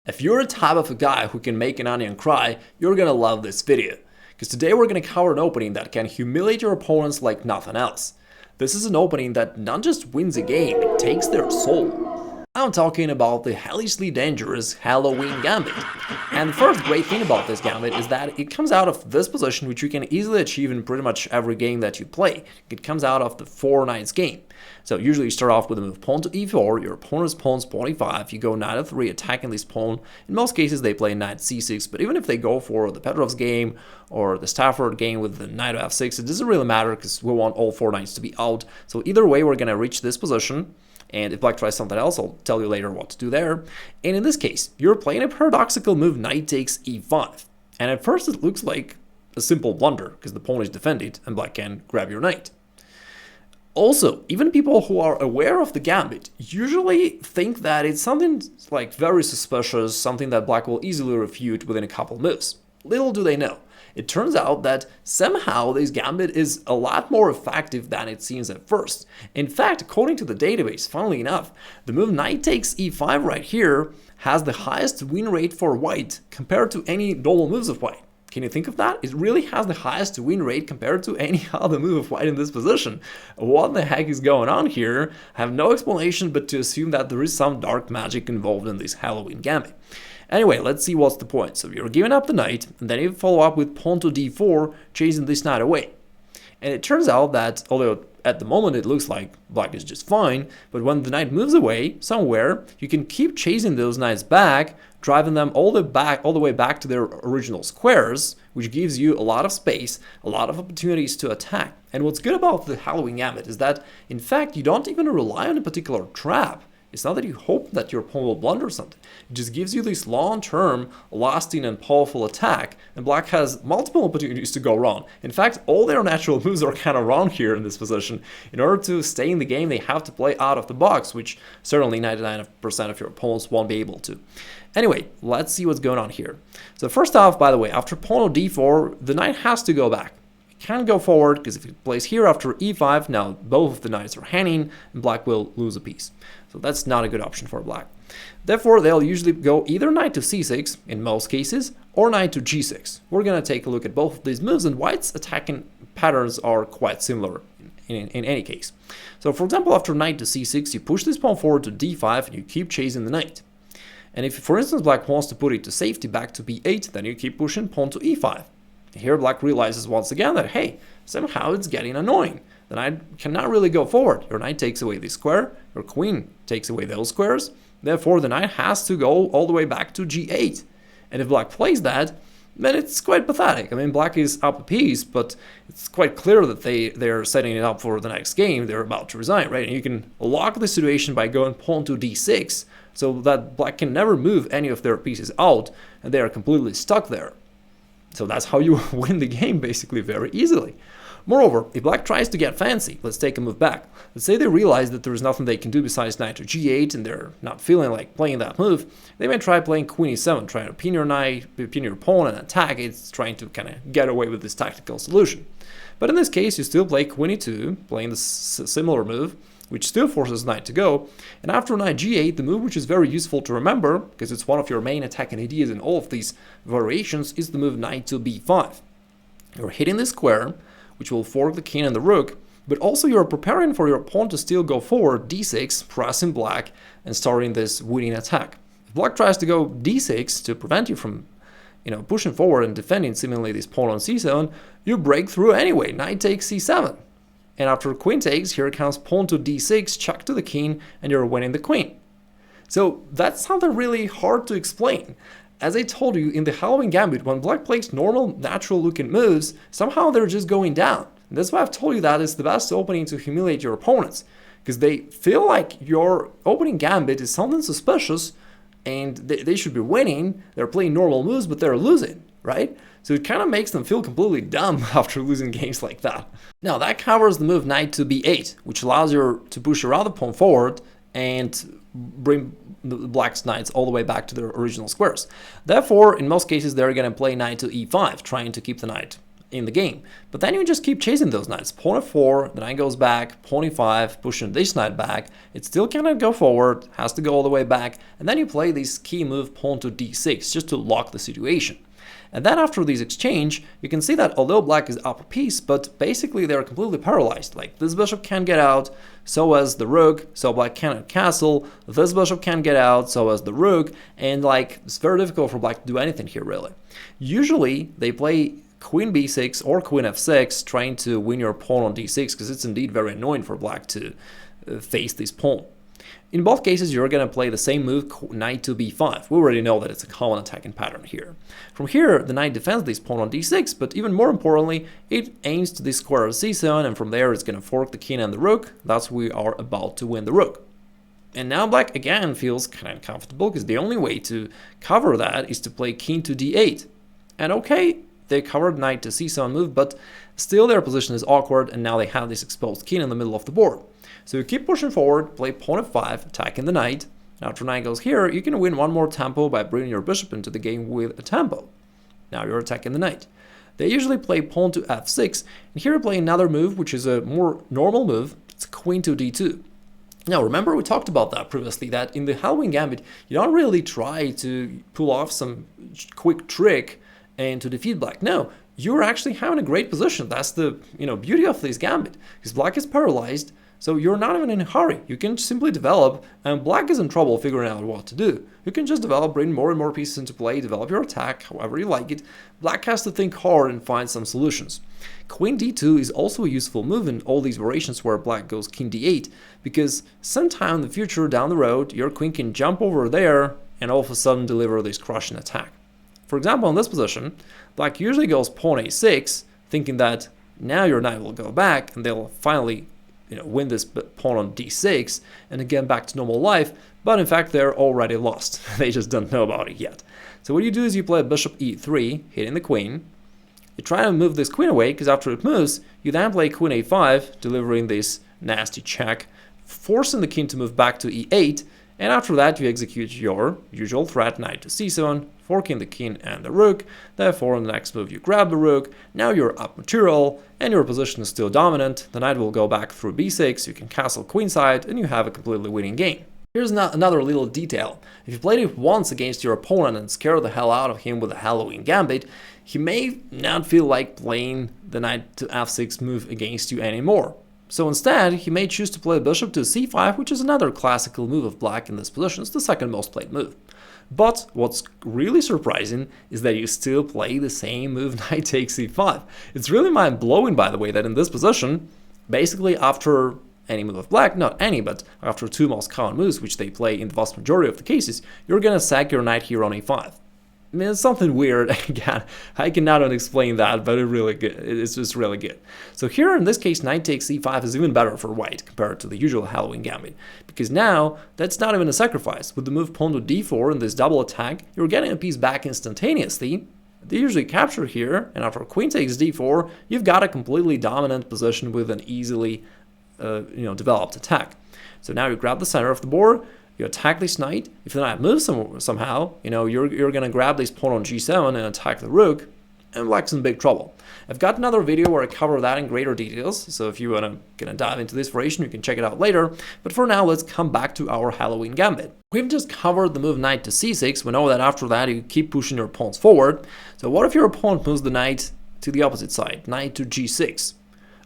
If you're a type of a guy who can make an onion cry, you're gonna love this video. Because today we're gonna cover an opening that can humiliate your opponents like nothing else. This is an opening that not just wins a game, it takes their soul. I'm talking about the hellishly dangerous Halloween Gambit. And the first great thing about this gambit is that it comes out of this position, which you can easily achieve in pretty much every game that you play. It comes out of the 4 knights game. So usually you start off with a move pawn to e4, your opponent's pawn's pawn e5, you go knight f3 attacking this pawn. In most cases they play knight c6, but even if they go for the Petrov's game or the Stafford game with the knight f6, it doesn't really matter because we want all 4 knights to be out. So either way we're going to reach this position. And if black tries something else, I'll tell you later what to do there. And in this case, you're playing a paradoxical move, knight takes e5. And at first it looks like a simple blunder, because the pawn is defended and black can grab your knight. Also, even people who are aware of the gambit usually think that it's something like very suspicious, something that black will easily refute within a couple moves. Little do they know. It turns out that somehow this gambit is a lot more effective than it seems at first. In fact, according to the database, funnily enough, the move knight takes e5 right here has the highest win rate for white compared to any normal moves of white. Can you think of that? It really has the highest win rate compared to any other move of white in this position. What the heck is going on here? I have no explanation but to assume that there is some dark magic involved in this Halloween Gambit. Anyway, let's see what's the point. So you're giving up the knight, and then you follow up with pawn to d4, chasing this knight away. And it turns out that, although at the moment it looks like black is just fine, but when the knight moves away somewhere, you can keep chasing those knights back, driving them all the way back to their original squares, which gives you a lot of space, a lot of opportunities to attack. And what's good about the Halloween Gambit is that, in fact, you don't even rely on a particular trap. It's not that you hope that your pawn will blunder something. It just gives you this long-term, lasting and powerful attack, and black has multiple opportunities to go wrong. In fact, all their natural moves are kind of wrong here in this position. In order to stay in the game, they have to play out of the box, which certainly 99% of your opponents won't be able to. Anyway, let's see what's going on here. So first off, by the way, after pawn to d4, the knight has to go back. Can't go forward because if it plays here after e5, now both of the knights are hanging and black will lose a piece. So that's not a good option for black. Therefore, they'll usually go either knight to c6 in most cases or knight to g6. We're going to take a look at both of these moves, and white's attacking patterns are quite similar in any case. So for example, after knight to c6, you push this pawn forward to d5 and you keep chasing the knight. And if, for instance, black wants to put it to safety back to b8, then you keep pushing pawn to e5. Here black realizes once again that, hey, somehow it's getting annoying. The knight cannot really go forward. Your knight takes away this square, your queen takes away those squares, therefore the knight has to go all the way back to g8. And if black plays that, then it's quite pathetic. I mean, black is up a piece, but it's quite clear that they're setting it up for the next game. They're about to resign, right? And you can lock the situation by going pawn to d6, so that black can never move any of their pieces out, and they are completely stuck there. So that's how you win the game, basically, very easily. Moreover, if black tries to get fancy, let's take a move back. Let's say they realize that there's nothing they can do besides knight to g8 and they're not feeling like playing that move. They may try playing queen e7, trying to pin your knight, pin your pawn and attack. It's trying to kind of get away with this tactical solution. But in this case, you still play queen e2, playing the similar move, which still forces knight to go. And after knight g8, the move which is very useful to remember, because it's one of your main attacking ideas in all of these variations, is the move knight to b5. You're hitting the square, which will fork the king and the rook, but also you're preparing for your pawn to still go forward, d6, pressing black, and starting this winning attack. If black tries to go d6 to prevent you from pushing forward and defending seemingly this pawn on c7, you break through anyway, knight takes c7. And after queen takes, here comes pawn to d6, check to the king, and you're winning the queen. So that's something really hard to explain. As I told you, in the Halloween Gambit, when black plays normal, natural-looking moves, somehow they're just going down. And that's why I've told you that it's the best opening to humiliate your opponents, because they feel like your opening gambit is something suspicious, and they should be winning. They're playing normal moves, but they're losing, right? So it kind of makes them feel completely dumb after losing games like that. Now that covers the move knight to b8, which allows you to push your other pawn forward and bring the black's knights all the way back to their original squares. Therefore, in most cases, they're going to play knight to e5, trying to keep the knight in the game. But then you just keep chasing those knights. Pawn f4, the knight goes back, pawn e5, pushing this knight back. It still cannot go forward, has to go all the way back, and then you play this key move pawn to d6 just to lock the situation. And then after this exchange, you can see that although black is up a piece, but basically they're completely paralyzed. Like this bishop can't get out, so as the rook, so black cannot castle, this bishop can't get out, so as the rook, and like it's very difficult for black to do anything here really. Usually they play queen b6 or queen f6, trying to win your pawn on d6, because it's indeed very annoying for black to face this pawn. In both cases, you're going to play the same move, knight to b5. We already know that it's a common attacking pattern here. From here, the knight defends this pawn on d6, but even more importantly, it aims to this square of c7, and from there it's going to fork the king and the rook. Thus, we are about to win the rook. And now black again feels kind of uncomfortable, because the only way to cover that is to play king to d8. And okay, they covered knight to c7 move, but still their position is awkward, and now they have this exposed king in the middle of the board. So you keep pushing forward, play pawn f5, attacking the knight. Now after knight goes here, you can win one more tempo by bringing your bishop into the game with a tempo. Now you're attacking the knight. They usually play pawn to f6, and here you play another move, which is a more normal move. It's queen to d2. Now remember we talked about that previously, that in the Halloween Gambit, you don't really try to pull off some quick trick and to defeat black. No, you're actually having a great position. That's the beauty of this gambit, because black is paralyzed. So you're not even in a hurry. You can simply develop, and black is in trouble figuring out what to do. You can just develop, bring more and more pieces into play, develop your attack however you like it. Black has to think hard and find some solutions. Queen d2 is also a useful move in all these variations where black goes king d8, because sometime in the future down the road, your queen can jump over there and all of a sudden deliver this crushing attack. For example, in this position, black usually goes pawn a6, thinking that now your knight will go back and they'll finally win this pawn on d6 and again back to normal life, but in fact they're already lost. They just don't know about it yet. So what you do is you play bishop e3, hitting the queen. You try to move this queen away, because after it moves, you then play queen a5, delivering this nasty check, forcing the king to move back to e8, and after that you execute your usual threat, knight to c7, forking the king and the rook. Therefore, in the next move you grab the rook, now you're up material, and your position is still dominant. The knight will go back through b6, you can castle queenside, and you have a completely winning game. Here's another little detail. If you played it once against your opponent and scared the hell out of him with a Halloween Gambit, he may not feel like playing the knight to f6 move against you anymore. So instead, he may choose to play bishop to c5, which is another classical move of black in this position. It's the second most played move. But what's really surprising is that you still play the same move, knight takes c5. It's really mind-blowing, by the way, that in this position, basically after any move of black, not any, but after two most common moves, which they play in the vast majority of the cases, you're gonna sack your knight here on a5. I mean, it's something weird. Again, I cannot explain that, but it's just really good. So here, in this case, knight takes c5 is even better for white compared to the usual Halloween Gambit, because now that's not even a sacrifice. With the move pawn to d4 in this double attack, you're getting a piece back instantaneously. They usually capture here, and after queen takes d4, you've got a completely dominant position with an easily developed attack. So now you grab the center of the board, you attack this knight. If the knight moves somehow, you're gonna grab this pawn on g7 and attack the rook, and black's in big trouble. I've got another video where I cover that in greater details, so if you wanna dive into this variation, you can check it out later. But for now, let's come back to our Halloween Gambit. We've just covered the move knight to c6. We know that after that, you keep pushing your pawns forward. So what if your opponent moves the knight to the opposite side, knight to g6?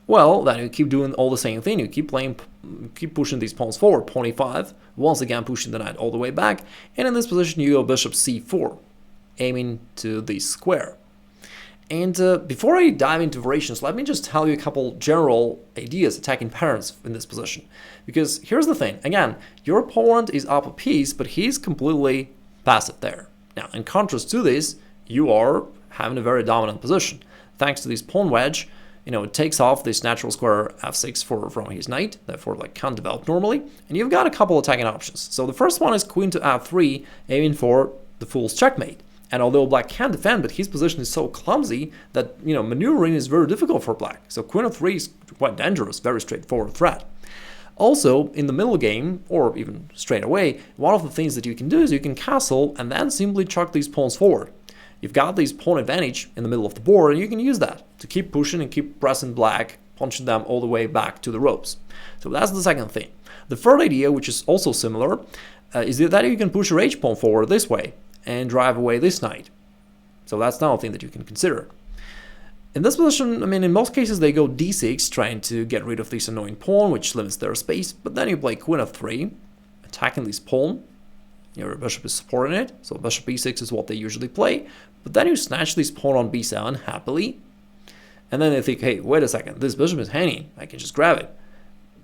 Well, then you keep doing all the same thing. You keep pushing these pawns forward, pawn e5, once again pushing the knight all the way back, and in this position you go bishop c4, aiming to the square. And before I dive into variations, let me just tell you a couple general ideas, attacking patterns in this position. Because here's the thing, again, your opponent is up a piece, but he's completely passive there. Now, in contrast to this, you are having a very dominant position. Thanks to this pawn wedge, it takes off this natural square f6 from his knight, therefore can't develop normally, and you've got a couple attacking options. So the first one is queen to f3, aiming for the fool's checkmate. And although black can defend, but his position is so clumsy that maneuvering is very difficult for black. So queen f3 is quite dangerous, very straightforward threat. Also, in the middle game, or even straight away, one of the things that you can do is you can castle and then simply chuck these pawns forward. you've got this pawn advantage in the middle of the board, and you can use that to keep pushing and keep pressing black, punching them all the way back to the ropes. So that's the second thing. The third idea, which is also similar, is that you can push your h-pawn forward this way and drive away this knight. So that's another thing that you can consider. In this position, I mean, in most cases they go d6, trying to get rid of this annoying pawn, which limits their space, but then you play queen f3, attacking this pawn. Your bishop is supporting it, so bishop e6 is what they usually play, but then you snatch this pawn on b7 happily, and then they think, hey, wait a second, this bishop is hanging, I can just grab it.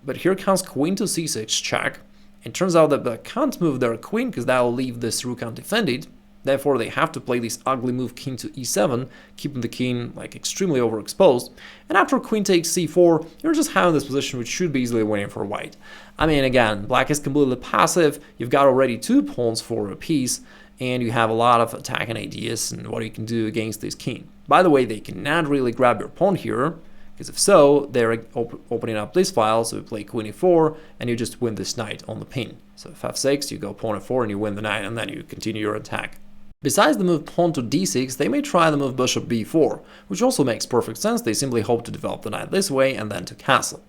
But here comes queen to c6 check. It turns out that they can't move their queen because that will leave this rook undefended. Therefore, they have to play this ugly move king to e7, keeping the king like extremely overexposed. And after queen takes c4, you're just having this position which should be easily winning for white. I mean, again, black is completely passive. You've got already 2 pawns for a piece, and you have a lot of attacking ideas and what you can do against this king. By the way, they cannot really grab your pawn here, because if so, they're opening up this file, so you play queen e4, and you just win this knight on the pin. So if f6, you go pawn f4, and you win the knight, and then you continue your attack. Besides the move pawn to d6, they may try the move bishop b4, which also makes perfect sense. They simply hope to develop the knight this way and then to castle.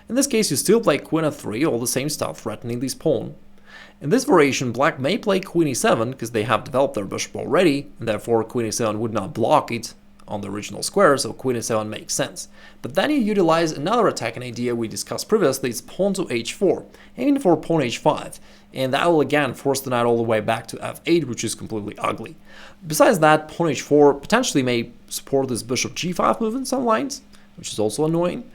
In this case, you still play queen f3, all the same stuff, threatening this pawn. In this variation, black may play queen e7 because they have developed their bishop already, and therefore queen e7 would not block it on the original square, so queen e7 makes sense. But then you utilize another attacking idea we discussed previously, it's pawn to h4, aiming for pawn h5, and that will again force the knight all the way back to f8, which is completely ugly. Besides that, pawn h4 potentially may support this bishop g5 move in some lines, which is also annoying.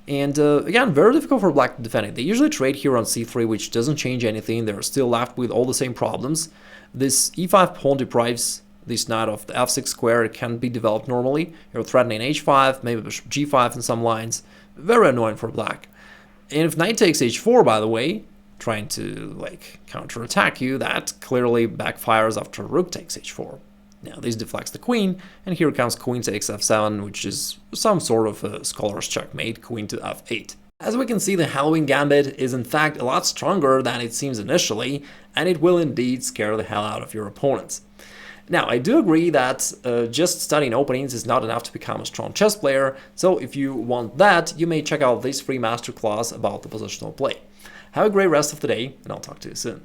And again, very difficult for black to defend it. They usually trade here on c3, which doesn't change anything. They're still left with all the same problems. This e5 pawn deprives this knight of the f6 square. It can be developed normally. You're threatening h5, maybe bishop g5 in some lines. Very annoying for black. And if knight takes h4, by the way, trying to like counterattack you, that clearly backfires after rook takes h4. Now this deflects the queen, and here comes queen takes f7, which is some sort of a scholar's checkmate, queen to f8. As we can see, the Halloween Gambit is in fact a lot stronger than it seems initially, and it will indeed scare the hell out of your opponents. Now, I do agree that just studying openings is not enough to become a strong chess player, so if you want that, you may check out this free masterclass about the positional play. Have a great rest of the day, and I'll talk to you soon.